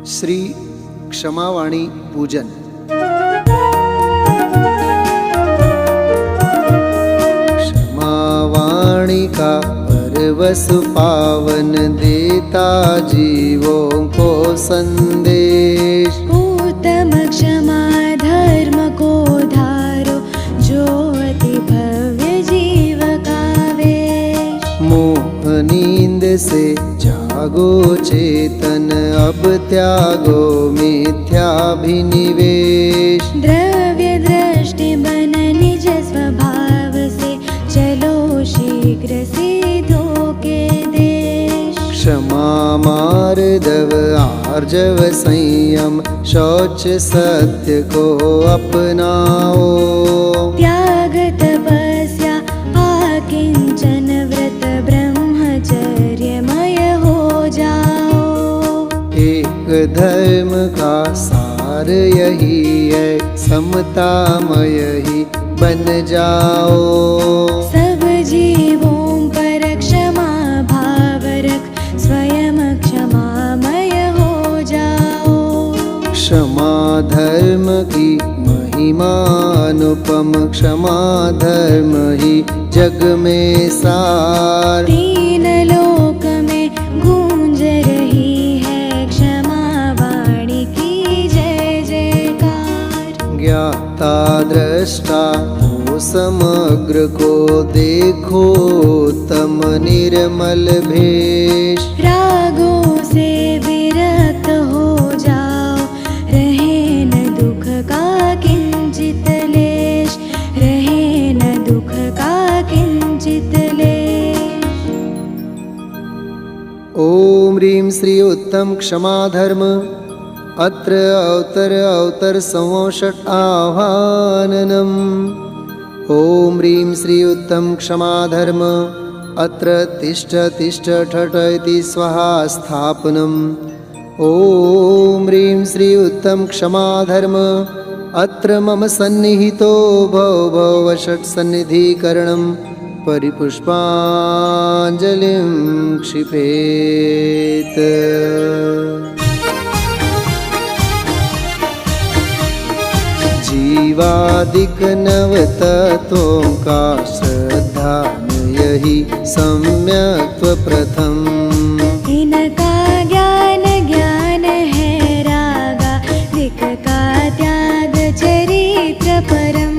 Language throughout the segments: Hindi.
श्री क्षमावाणी पूजन। क्षमावाणी का परवश पावन देता जीवों को संदेश। उत्तम क्षमा धर्म को धारो जो अति भव्य जीव का वेश। मोह नींद से जागो चेतन अब त्यागो मिथ्याभिनिवेश। द्रव्य दृष्टि बन निज स्वभाव से चलो शीघ्र सिद्धों के देश। क्षमा मार्दव आर्जव संयम शौच सत्य को अपनाओ। त्याग तपस्या आकिंचन व्रत ब्रह्मचर्यमय हो जाओ। एक धर्म का सार यही है समतामय ही बन जाओ। सब जीवों पर क्षमा भाव रख स्वयं क्षमामय हो जाओ। क्षमा धर्म की महिमा अनुपम क्षमा धर्म ही जग में सार। तीन लोक में गूंज रही है क्षमा वाणी की जय जयकार। ज्ञाता दृष्टा हो समग्र को देखो तम निर्मल भेष। रागों से विरक्त हो जाओ रहे न दुख का किंचित लेश। रहे न दुख का किंचित लेश। ओम ह्रीं श्री उत्तम क्षमा धर्म अत्र अवतर संवषट आह्वाननम्। ओम ह्रीं श्री उत्तम क्षमा धर्म अत्र तिष्ठ तिष्ठ ठठ इति स्वाहा स्थापनम्। ओम ह्रीं श्री उत्तम क्षमा धर्म अत्र मम सन्निहितो भव भव षट् सन्निधिकरणम् परिपुष्पाञ्जलिं क्षिपेत्। जीवादिक नवतत्वों का श्रद्धान यही सम्यक्त्व प्रथम। इनका ज्ञान ज्ञान है रागा दिक का त्याग चरित्र परम।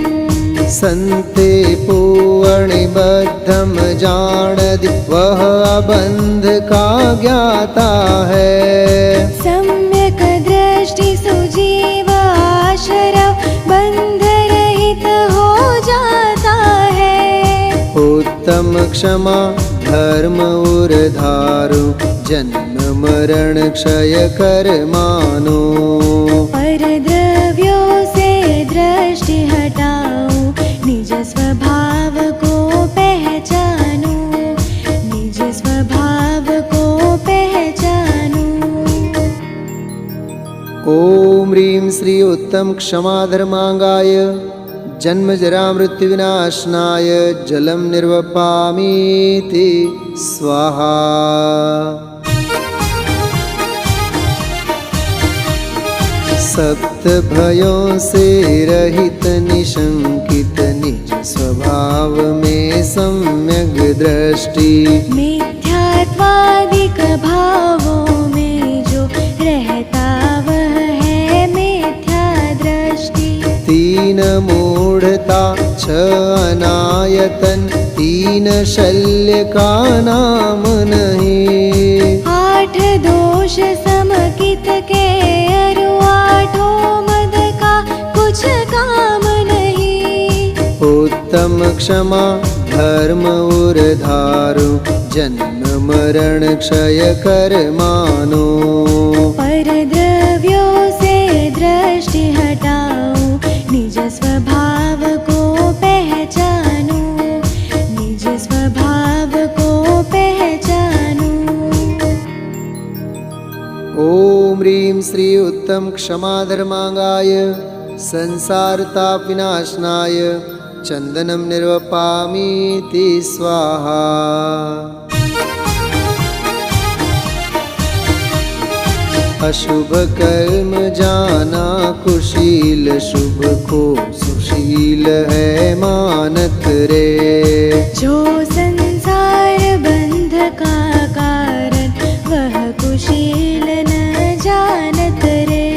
संते पूर्णिबद्धम जानदि वह अबंध का ज्ञाता है। सम्यक दृष्टि सुजीव आश्रव बंध रहित हो जाता है। उत्तम क्षमा धर्म उर्धारु जन्म मरण क्षय कर मानो। पर द्रव्यों से दृष्टि हटाओ निज स्वभाव को पहचानो। निज स्वभाव को पहचानो। ओम ह्रीं श्री उत्तम क्षमा धर्मांगाय जन्म जरा मृत्यु विनाशनाय जलम निर्वपामीति स्वाहा। सप्त भयों से रहित निशंकित निज स्वभाव में सम्यक दृष्टि। मिथ्यात्वादिक भावों में जो रहता वह है मिथ्या दृष्टि। तीन मूढ़ता छ अनायतन तीन शल्य का नाम नहीं। आठ दोष समकित के अरु आठों मद का कुछ काम नहीं। उत्तम क्षमा धर्म उर्धारु जन्म मरण क्षय कर मानो। पर द्रव्यों से दृष्टि हटाओ निज स्वभाव को पहचानो। निज स्वभाव को पहचानो। ओम ह्रीं श्री उत्तम क्षमा धर्मांगाय संसार ताप विनाशनाय चंदनम निर्वपामीति स्वाहा। अशुभ कर्म जाना कुशील, शुभ को सुशील है मानत रे। जो संसार बंध का कारण, वह कुशील न जानत रे।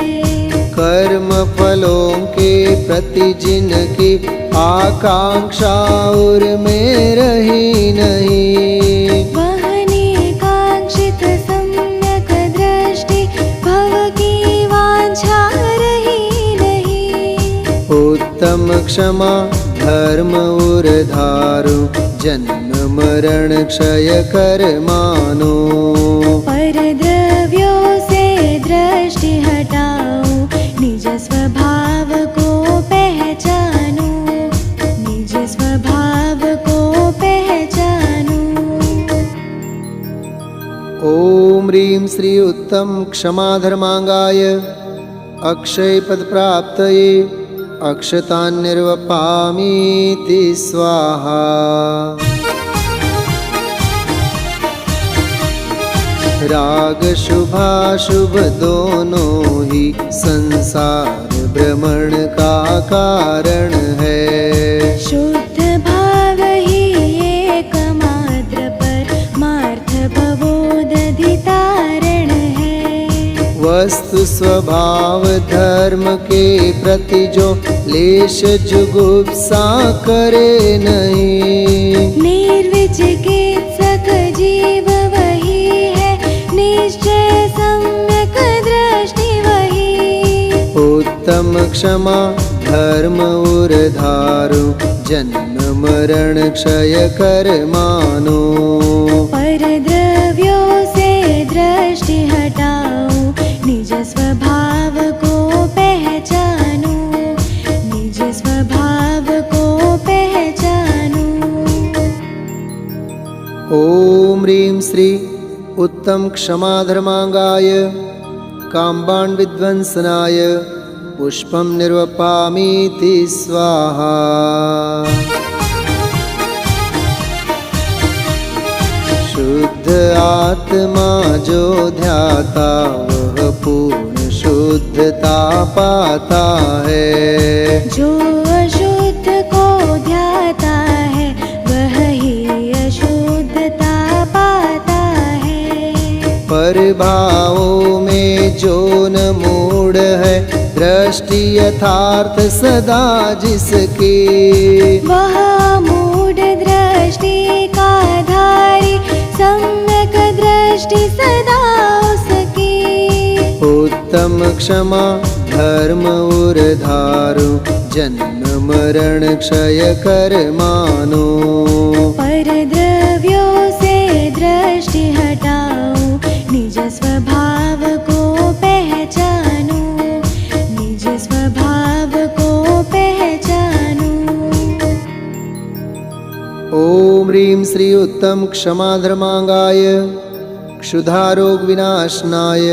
कर्म फलों के प्रति जिनकी आकांक्षा उर में रही नहीं, वह निकांक्षित सम्यक दृष्टि, भव की वांछा रही नहीं। उत्तम क्षमा धर्म उर धारो, जन्म मरण क्षय कर मानो। पर द्रव्यों से दृष्टि हटाओ, निज स्वभाव को पहचानो, निज स्वभाव को पहचानो। ओम ह्रीं श्री उत्तम क्षमा धर्मांगाय, अक्षय पद प्राप्तये अक्षतान् निर्वपामीति स्वाहा। राग शुभाशुभ दोनों ही संसार भ्रमण का कारण है। शुद्ध भाव ही एकमात्र परमार्थ भवोदधितारण है। वस्तु स्वभाव धर्म के प्रति जो लेश जुगुप्सा करे नहीं, निर्विचिकित्सक जीव वही है, निश्चय सम्यक दृष्टि वही। उत्तम क्षमा धर्म उर धारो, जन्म मरण क्षय कर मानो। पर द्रव्यों से दृष्टि हटाओ, निज स्वभाव को पहचानो, निज स्वभाव को पहचानो। ओम ह्रीं श्री उत्तम क्षमा धर्मांगाय, काम्बान् विध्वंसनाय पुष्पं निर्वपामीति स्वाहा। शुद्ध आत्मा जो ध्याता, वह पूर्ण शुद्धता पाता है। जो अशुद्ध को ध्याता है, वह ही अशुद्धता पाता है। परभावों में जो न मूढ़ है, दृष्टि यथार्थ सदा जिसकी, वह मूढ़ दृष्टि का धारी, सम्यक दृष्टि सदा उसकी। उत्तम क्षमा धर्म उर धारो, जन्म मरण क्षय कर मानो। पर द्रव्यों से दृष्टि हटाओ, निज स्वभाव को पहचानो, निज स्वभाव को पहचानो। ओम ह्रीं श्री उत्तम क्षमा धर्मांगाय, क्षुधारोग विनाशनाय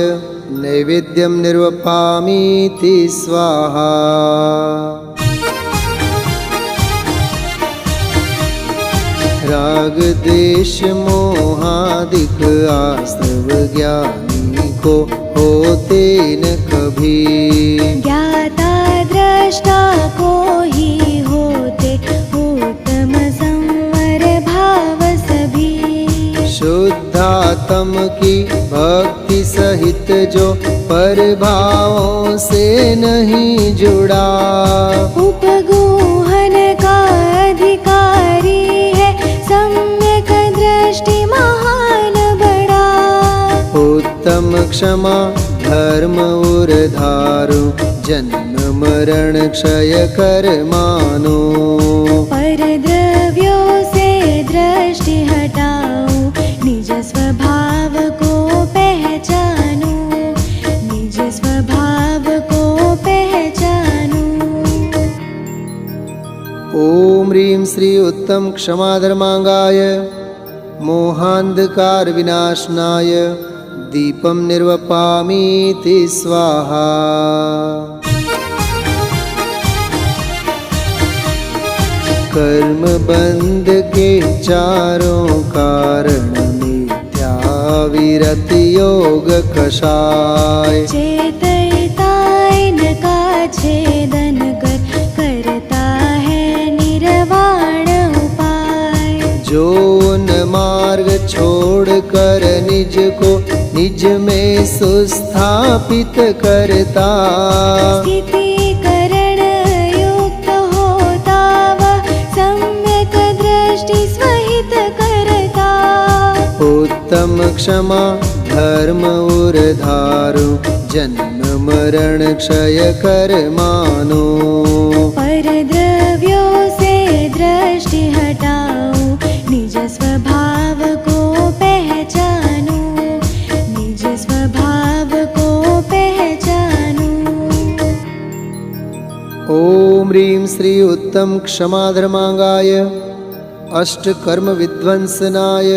नैवेद्यं निर्वपामीति स्वाहा। राग द्वेष मोहादिक आश्रव ज्ञानी को होते न कभी, ज्ञाता दृष्टा को ही होते उत्तम संवर भाव सभी। शुद्धात्म की भक्ति सहित जो परभावों से नहीं जुड़ा, उपगूहन का अधिकारी है, सम्यक दृष्टि महान बड़ा। उत्तम क्षमा धर्म उर धारो, जन्म मरण क्षय कर मानो। पर द्रव्यों से दृष्टि हटाओ, निज स्वभाव को पहचानो, निज स्वभाव को पहचानो। ओम ह्रीं श्री उत्तम क्षमा धर्मांगाय, मोहांधकार विनाशनाय दीपं निर्वपामीति स्वाहा। कर्म बंध के चारों कारण मिथ्या अविरत योग कषाय। चेतयिताय न का छेदन करता है निर्वाण उपाय। जो न मार्ग छोड़ कर निज को निज में सुस्थापित करता। स्थिति करण युक्त होता वह सम्यक दृष्टि स्वहित करता। उत्तम क्षमा धर्म उर्धारु जन्म मरण क्षय कर मानो। परद्रव्यों से दृष्टि हटाओ निज स्वभाव को पहचानो। निज स्वभाव को पहचानो। ओम ह्रीं श्री उत्तम क्षमा धर्मांगाय अष्ट कर्म विध्वंसनाय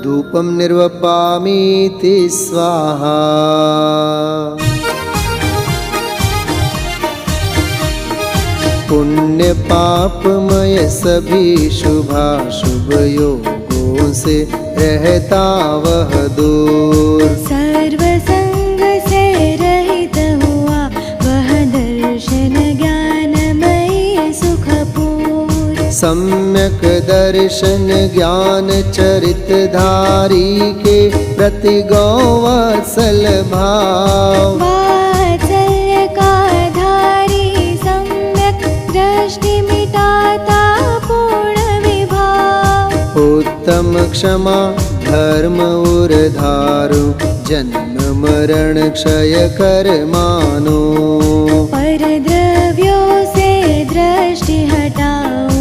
धूपम निर्वपामीति स्वाहा। पुण्य पापमय सभी शुभाशुभ योगों से रहता वह दूर। सर्व संग से रहित हुआ वह दर्शन ज्ञानमयी सुखपूर। सम्यक दर्शन ज्ञान चरित धारी के प्रति गौवत्सल भाव। वात्सल्य का धारी सम्यक दृष्टि मिटाता पूर्ण विभाव। उत्तम क्षमा धर्म उर्धारु जन्म मरण क्षय कर मानो। परद्रव्यों से दृष्टि हटाओ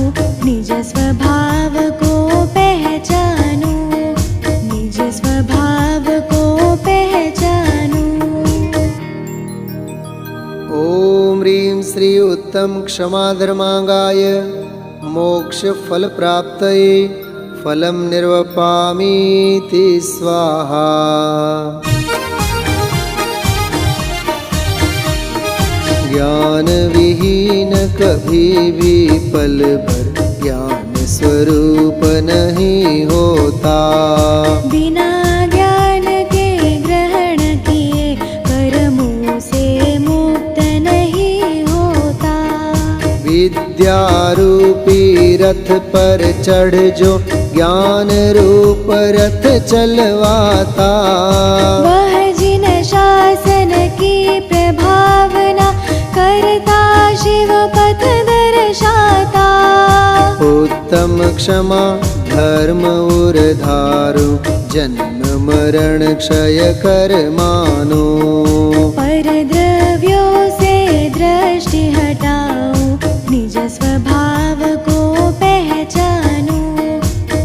निज स्वभाव को पहचानो। निज स्वभाव को पहचानो। ओम ह्रीं श्री उत्तम क्षमा धर्मांगाय मोक्ष फल प्राप्तये फलम निर्वपामीति स्वाहा। ज्ञान विहीन कभी भी पल भर ज्ञान स्वरूप नहीं होता। बिना ज्ञान के ग्रहण किए कर्मों से मुक्त नहीं होता। विद्या रूपी रथ पर चढ़ जो ज्ञान रूप रथ चलवाता। वह जिन शासन की प्रभावना करता शिव पथ दर्शाता। उत्तम क्षमा धर्म उर्धारु जन्म मरण क्षय कर मानो। परद्रव्यों से दृष्टि हटाओ निज स्वभाव को पहचानो।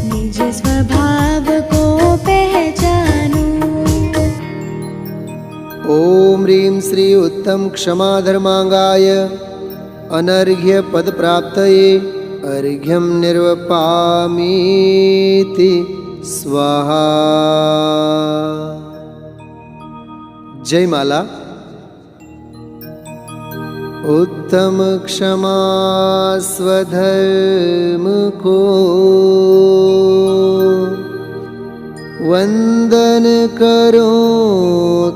निज स्वभाव को पहचानो। ओम ह्रीं श्री उत्तम क्षमा धर्मांगाय अनर्घ्य पद प्राप्तये अर्घ्यम निर्वपामीति स्वाहा। जय माला। उत्तम क्षमा स्वधर्म को वंदन करो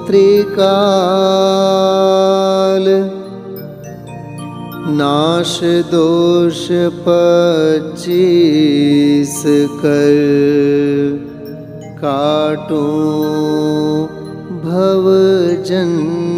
त्रिकाल। नाश दोष 25 कर काटूं भव जंजाल।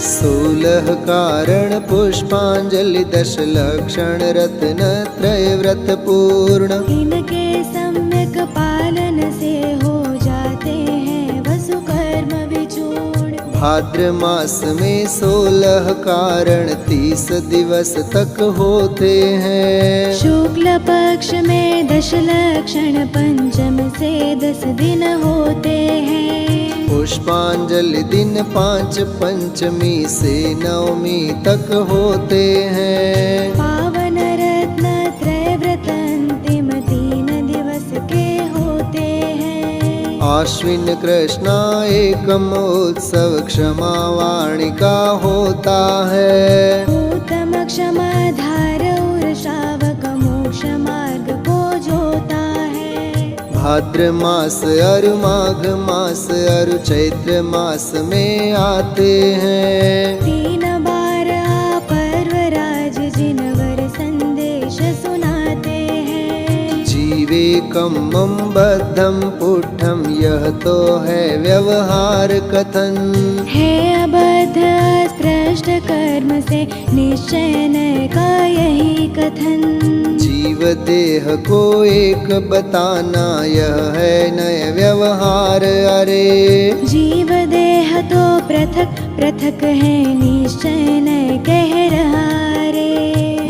16 कारण पुष्पांजलि 10 लक्षण रत्न त्रय व्रत पूर्ण। इनके सम्यक पालन से हो जाते हैं वसु कर्म विचूर्ण। भाद्र मास में 16 कारण 30 दिवस तक होते हैं। शुक्ल पक्ष में 10 लक्षण पंचम से 10 दिन होते हैं। पुष्पांजलि दिन 5 पंचमी से नवमी तक होते हैं। पावन रत्न त्रय व्रत अंतिम 3 दिवस के होते हैं। आश्विन कृष्णा एकम उत्सव क्षमा वाणी का होता है। उत्तम क्षमा धार और शावक मोक्ष मार्ग को जोता है। भाद्र मास और माघ मास और चैत्र मास में आते हैं। 3 बार आ पर्व राज जिनवर संदेश सुनाते हैं। जीवेकम बद्धम पुष्ठम यह तो है व्यवहार कथन। है अबद्ध स्पृष्ट कर्म से निश्चय नय का यही कथन। जीव देह को एक बताना यह है नय व्यवहार। अरे जीव देह तो पृथक पृथक है निश्चय नय कह रहा रे।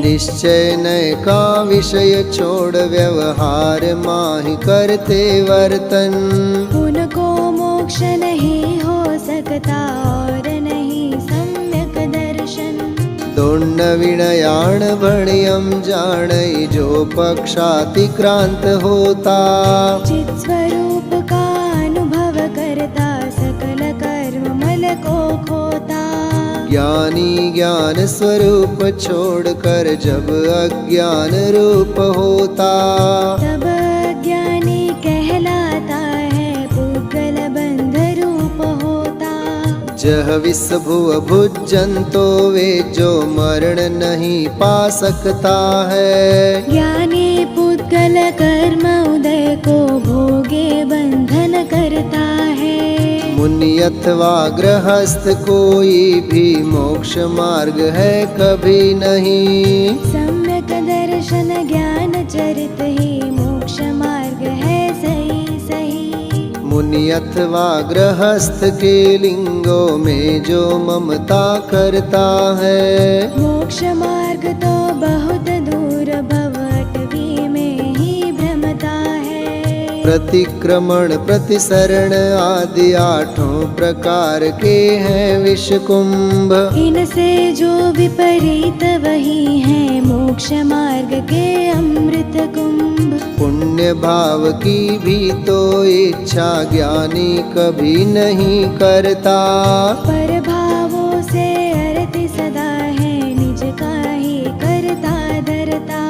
निश्चय नय का विषय छोड़ व्यवहार माहि करते वर्तन। उनको मोक्ष नहीं हो सकता और नहीं सम्यक दर्शन। दोण्ड विनयाण भणियम जाणई जो पक्षातिक्रांत होता। चित स्वरूप का अनुभव करता सकल कर्म मल को खोता। ज्ञानी ज्ञान स्वरूप छोड़कर जब अज्ञान रूप होता। तब अज्ञानी कहलाता है पुद्गल बंध रूप होता। जह विष भुव भुजंतो वे जो मरण नहीं पा सकता है। ज्ञानी पुद्गल कर्म उदय को भोगे बंधन करता है। मुनि अथवा गृहस्थ कोई भी मोक्ष मार्ग है कभी नहीं। सम्यक दर्शन ज्ञान चरित ही मोक्ष मार्ग है सही सही। मुनि अथवा गृहस्थ के लिंगों में जो ममता करता है। मोक्ष मार्ग तो बहुत दूर भव अटवी में ही भ्रमता है। प्रतिक्रमण प्रतिसरण आदि 8 प्रकार के हैं विष कुंभ। इनसे जो विपरीत वही है मोक्ष मार्ग के अमृत कुंभ। पुण्य भाव की भी तो इच्छा ज्ञानी कभी नहीं करता। पर भावों से अरति सदा है निज का ही करता धरता।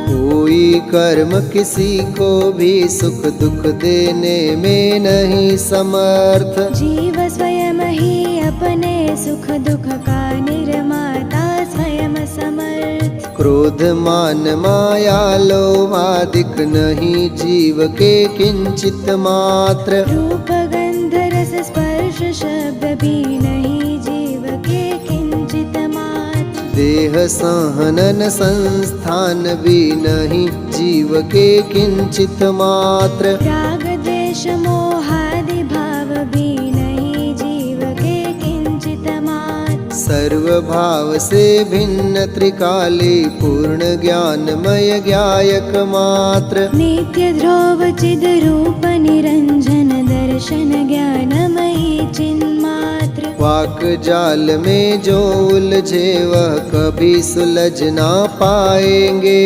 कोई कर्म किसी को भी सुख दुख देने में नहीं समर्थ। जीव स्वयं ही अपने सुख दुख का निर्माता स्वयं समर्थ। क्रोध मान माया लोभ आदिक नहीं जीव के किंचित मात्र। रूप गंध रस स्पर्श शब्द भी नहीं जीव के किंचित मात्र। देह सहनन संस्थान भी नहीं जीव के किंचित मात्र। राग द्वेष मोहादि भाव भी नहीं जीव के किंचित मात्र। सर्व भाव से भिन्न त्रिकाली पूर्ण ज्ञानमय ज्ञायक मात्र। नित्य ध्रुव चिद रूप निरंजन दर्शन ज्ञानमयी चिन्मात्र। वाक जाल में जो उलझे वह कभी सुलझ ना पाएंगे।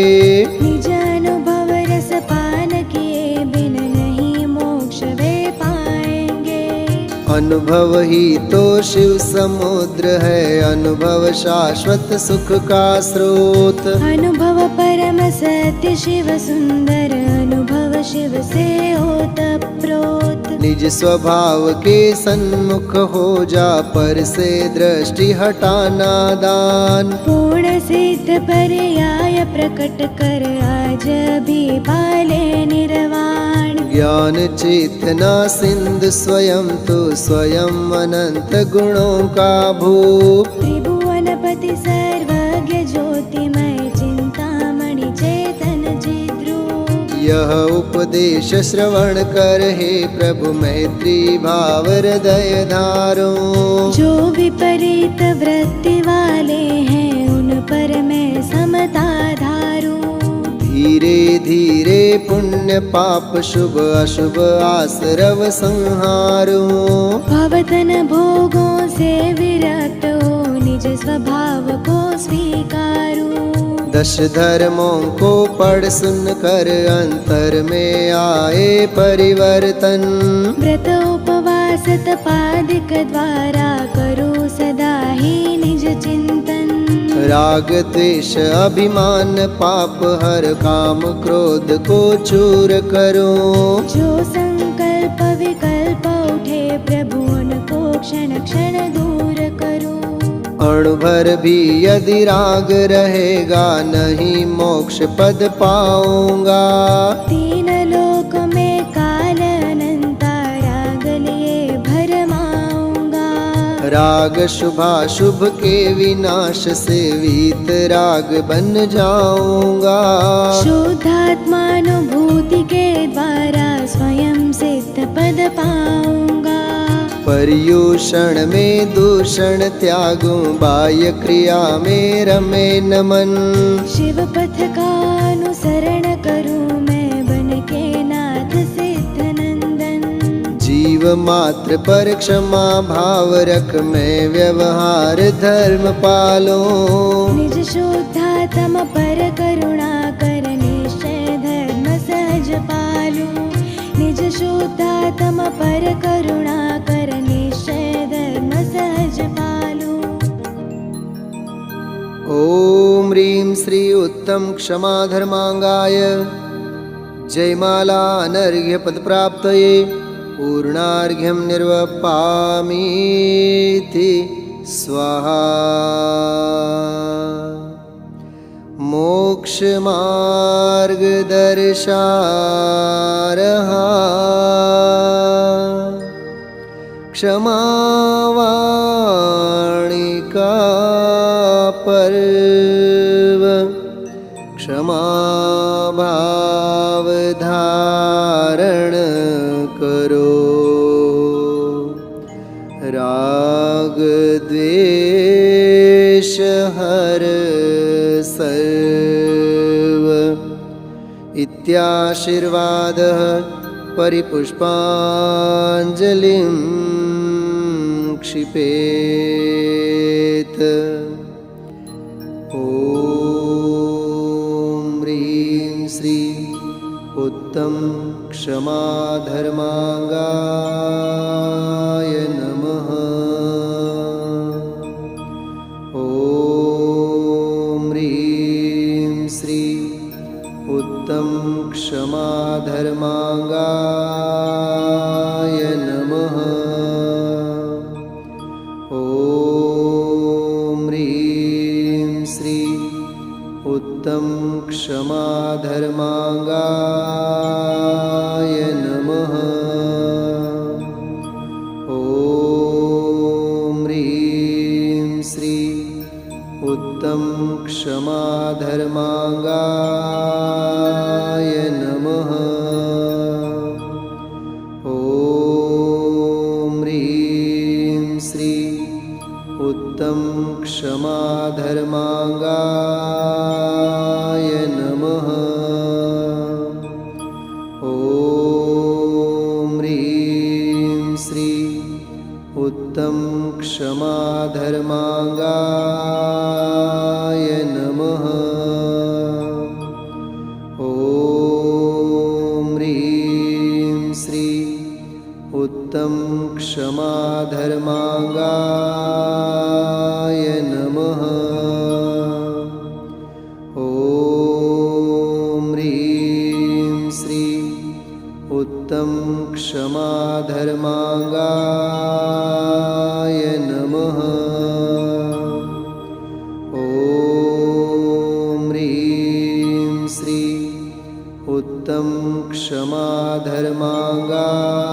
निज अनुभव रस पान किए बिन नहीं मोक्ष वे पाएंगे। अनुभव ही तो शिव समुद्र है अनुभव शाश्वत सुख का स्रोत। अनुभव परम सत्य शिव सुंदर अनुभव शिव से ओतप्रोत। निज स्वभाव के सन्मुख हो जा पर से दृष्टि हटाना दान। पूर्ण सिद्ध पर्याय प्रकट कर आज भी पाले निर्वाण। ज्ञान चेतना सिंधु स्वयं तो स्वयं अनंत गुणों का भूप। त्रिभुवनपति सर्वज्ञ ज्योतिमय चिंतामणि चेतन चिद्रूप। यह उपदेश श्रवण कर हे प्रभु मैत्री भाव हृदय धारो। जो विपरीत वृत्ति वाले हैं उन पर मैं समता धारूं। धीरे धीरे पुण्य पाप शुभ अशुभ आसरव संहारो। भवतन भोगों से विरक्त हो निज स्वभाव को स्वीकारूं। 10 धर्मों को पढ़ सुन कर अंतर में आए परिवर्तन। व्रत उपवास तपादिक द्वारा करो सदा ही निज चिंतन। राग द्वेष अभिमान पाप हर काम क्रोध को चूर करो। जो संकल्प विकल्प उठे प्रभु उनको क्षण क्षण दूर करो। अणु भर भी यदि राग रहेगा नहीं मोक्ष पद पाऊंगा। 3 लोक में काल अनंता राग लिए भरमाऊंगा। राग शुभाशुभ के विनाश से वीत राग बन जाऊंगा। शुद्धात्मानुभूति के द्वारा स्वयं सिद्ध पद पाऊंगा। पर्यूषण में दूषण त्यागूं बाह्य क्रिया में रमे न मन। शिव पथ का अनुसरण करूं मैं बन के नाथ सिद्ध नंदन। जीव मात्र पर क्षमा भाव रख मैं व्यवहार धर्म पालो। निज शुद्धात्म पर करुणा कर निश्चय धर्म सहज पालू। निज शुद्धात्म पर करुणा कर निश्चय धर्म सहज पालू। ओम ह्रीं श्री उत्तम क्षमा धर्मांगाय जयमाला अनर्घ्य पद प्राप्तये पूर्णार्घ्यं निर्वपामीति स्वाहा। मोक्ष मार्ग दर्शारहा क्षमा वाणी का पर्व। क्षमा भाव धारण करो। राग द्वेष हर सर्व इत्याशीर्वादः परिपुष्पाञ्जलिं क्षिपेत्। ॐ ह्रीं श्री उत्तम क्षमा धर्मांगाय नमः। ॐ ह्रीं श्री उत्तम क्षमा धर्मांगाय नमः। ॐ ह्रीं श्री उत्तम क्षमा धर्मांगाय नमः। ॐ ह्रीं श्री उत्तम क्षमा धर्मांगाय नमः। ॐ ह्रीं श्री उत्तम क्षमा धर्मांगाय नमः। ॐ ह्रीं श्री उत्तम क्षमा धर्मांगाय नमः। ॐ ह्रीं श्री उत्तम क्षमा धर्मांगाय नमः। ॐ ह्रीं श्री उत्तम क्षमा धर्मांगाय नमः। ॐ ह्रीं श्री उत्तम क्षमा धर्मांगाय